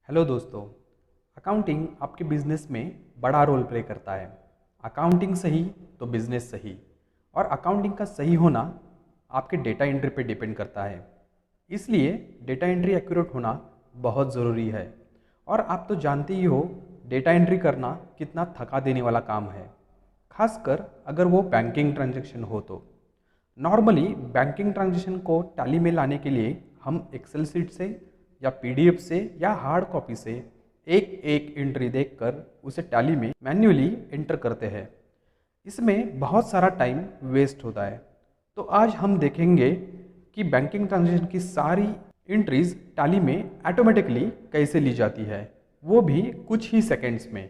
Hello दोस्तों। Accounting आपके business में बड़ा रोल प्ले करता है। अकाउंटिंग सही तो बिजनेस सही, और अकाउंटिंग का सही होना आपके डेटा एंट्री पे डिपेंड करता है। इसलिए डेटा एंट्री एक्यूरेट होना बहुत ज़रूरी है। और आप तो जानते ही हो डेटा एंट्री करना कितना थका देने वाला काम है, खासकर अगर वो बैंकिंग ट्रांजैक्शन हो तो। नॉर्मली बैंकिंग ट्रांजैक्शन को टैली में लाने के लिए हम एक्सेल सीट से या पीडीएफ से या हार्ड कॉपी से एक एक एंट्री देखकर उसे टैली में मैन्युअली एंटर करते हैं। इसमें बहुत सारा टाइम वेस्ट होता है। तो आज हम देखेंगे कि बैंकिंग ट्रांजैक्शन की सारी एंट्रीज टैली में ऑटोमेटिकली कैसे ली जाती है, वो भी कुछ ही सेकंड्स में।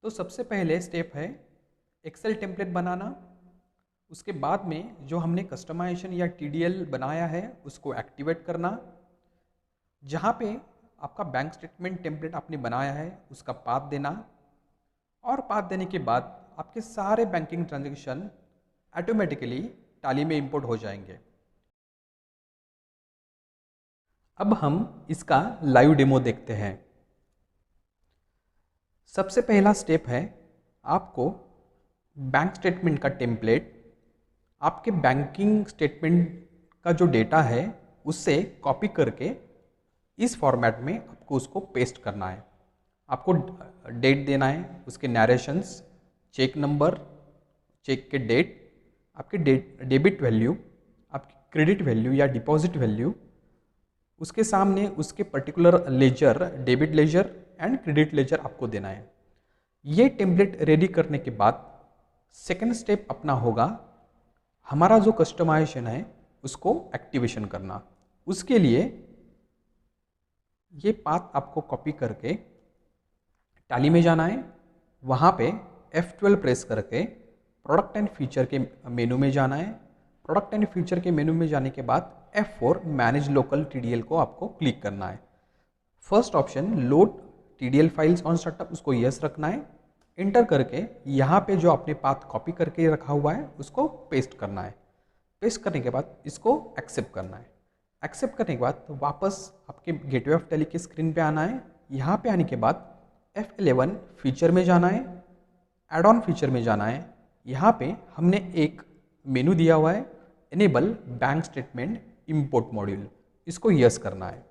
तो सबसे पहले स्टेप है एक्सेल टेम्पलेट बनाना। उसके बाद में जो हमने कस्टमाइजेशन या टीडीएल बनाया है उसको एक्टिवेट करना। जहाँ पे आपका बैंक स्टेटमेंट टेम्पलेट आपने बनाया है उसका पाथ देना, और पाथ देने के बाद आपके सारे बैंकिंग ट्रांजैक्शन ऑटोमेटिकली टैली में इंपोर्ट हो जाएंगे। अब हम इसका लाइव डेमो देखते हैं। सबसे पहला स्टेप है आपको बैंक स्टेटमेंट का टेम्पलेट आपके बैंकिंग स्टेटमेंट का जो डेटा है उससे कॉपी करके इस फॉर्मेट में आपको उसको पेस्ट करना है। आपको डेट देना है, उसके नरेशंस, चेक नंबर, चेक के डेट, आपके डेबिट वैल्यू, आपकी क्रेडिट वैल्यू या डिपॉजिट वैल्यू, उसके सामने उसके particular ledger, debit ledger and credit ledger आपको देना है। ये टेम्पलेट रेडी करने के बाद सेकेंड स्टेप अपना होगा हमारा जो कस्टमाइजेशन है उसको एक्टिवेशन करना। उसके लिए ये पाथ आपको कॉपी करके टैली में जाना है। वहाँ पे F12 प्रेस करके प्रोडक्ट एंड फीचर के मेनू में जाना है। प्रोडक्ट एंड फीचर के मेनू में जाने के बाद F4 मैनेज लोकल TDL को आपको क्लिक करना है। First option load TDL files on startup, उसको यस रखना है। इंटर करके यहाँ पे जो आपने पाथ कॉपी करके रखा हुआ है उसको पेस्ट करना है। पेस्ट करने के बाद इसको एक्सेप्ट करना है। एक्सेप्ट करने के बाद वापस आपके गेटवे ऑफ टैली की स्क्रीन पे आना है। यहाँ पे आने के बाद F11 फीचर में जाना है, एड ऑन फीचर में जाना है। यहाँ पे हमने एक मेनू दिया हुआ है enable bank statement import module, इसको यस करना है।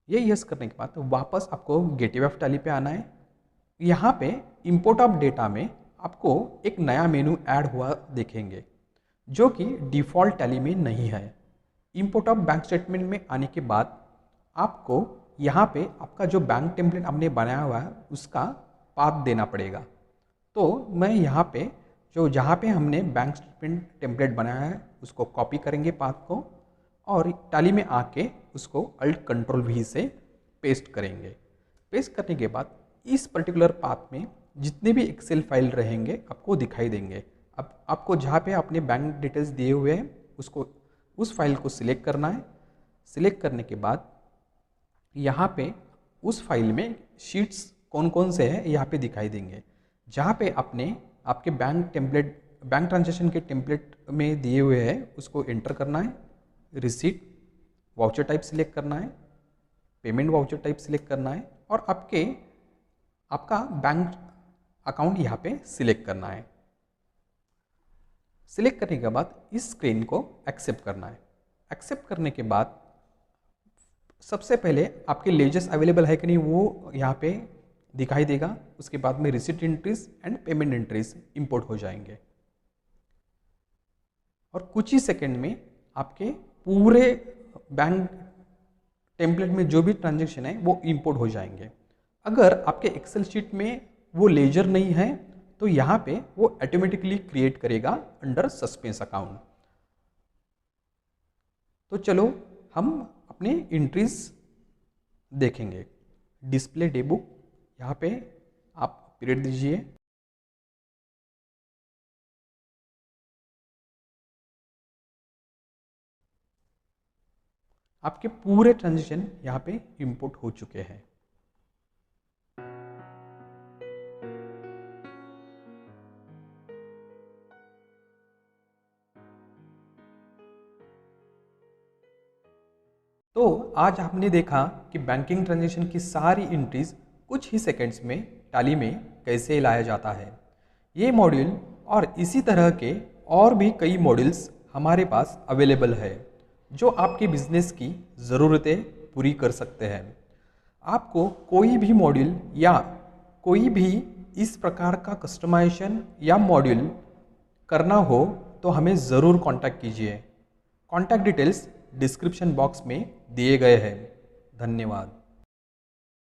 ये यस करने के बाद वापस आपको गेटवे ऑफ टैली पे आना है। यहाँ पे इंपोर्ट ऑफ डेटा में आपको एक नया मेनू ऐड हुआ देखेंगे जो कि डिफ़ॉल्ट टैली में नहीं है। इंपोर्ट ऑफ बैंक स्टेटमेंट में आने के बाद आपको यहाँ पे आपका जो बैंक टेम्पलेट आपने बनाया हुआ है उसका पाथ देना पड़ेगा। तो मैं यहाँ पे जो जहाँ पे हमने बैंक स्टेटमेंट टेम्पलेट बनाया है उसको कॉपी करेंगे पाथ को, और टैली में आके उसको अल्ट कंट्रोल वी से पेस्ट करेंगे। पेस्ट करने के बाद इस पर्टिकुलर पाथ में जितने भी एक्सेल फाइल रहेंगे आपको दिखाई देंगे। अब आपको जहाँ पे आपने बैंक डिटेल्स दिए हुए हैं उसको उस फाइल को सिलेक्ट करना है। सिलेक्ट करने के बाद यहाँ पे उस फाइल में शीट्स कौन कौन से हैं यहाँ पे दिखाई देंगे। जहाँ पे आपने आपके बैंक ट्रांजैक्शन के टेम्पलेट में दिए हुए हैं उसको एंटर करना है। रिसीट वाउचर टाइप सिलेक्ट करना है, पेमेंट वाउचर टाइप सिलेक्ट करना है, और आपका बैंक अकाउंट यहाँ पे सिलेक्ट करना है। सिलेक्ट करने के बाद इस स्क्रीन को एक्सेप्ट करना है। एक्सेप्ट करने के बाद सबसे पहले आपके लेजर्स अवेलेबल है कि नहीं वो यहाँ पे दिखाई देगा। उसके बाद में receipt entries and payment entries import हो जाएंगे, और कुछ ही सेकंड में आपके पूरे बैंक टेम्पलेट में जो भी ट्रांजैक्शन है वो इंपोर्ट हो जाएंगे। अगर आपके एक्सेल शीट में वो लेजर नहीं है तो यहाँ पे वो ऑटोमेटिकली क्रिएट करेगा अंडर सस्पेंस अकाउंट। तो चलो हम अपने एंट्रीज देखेंगे। डिस्प्ले डे बुक, यहाँ पे आप पीरियड दीजिए। आपके पूरे ट्रांजैक्शन यहाँ पे इंपोर्ट हो चुके हैं। तो आज आपने देखा कि बैंकिंग ट्रांजैक्शन की सारी एंट्रीज कुछ ही सेकंड्स में टैली में कैसे लाया जाता है। ये मॉड्यूल और इसी तरह के और भी कई मॉड्यूल्स हमारे पास अवेलेबल है जो आपके बिजनेस की ज़रूरतें पूरी कर सकते हैं। आपको कोई भी मॉड्यूल या कोई भी इस प्रकार का कस्टमाइजेशन या मॉड्यूल करना हो तो हमें ज़रूर कांटेक्ट कीजिए। कांटेक्ट डिटेल्स डिस्क्रिप्शन बॉक्स में दिए गए हैं। धन्यवाद।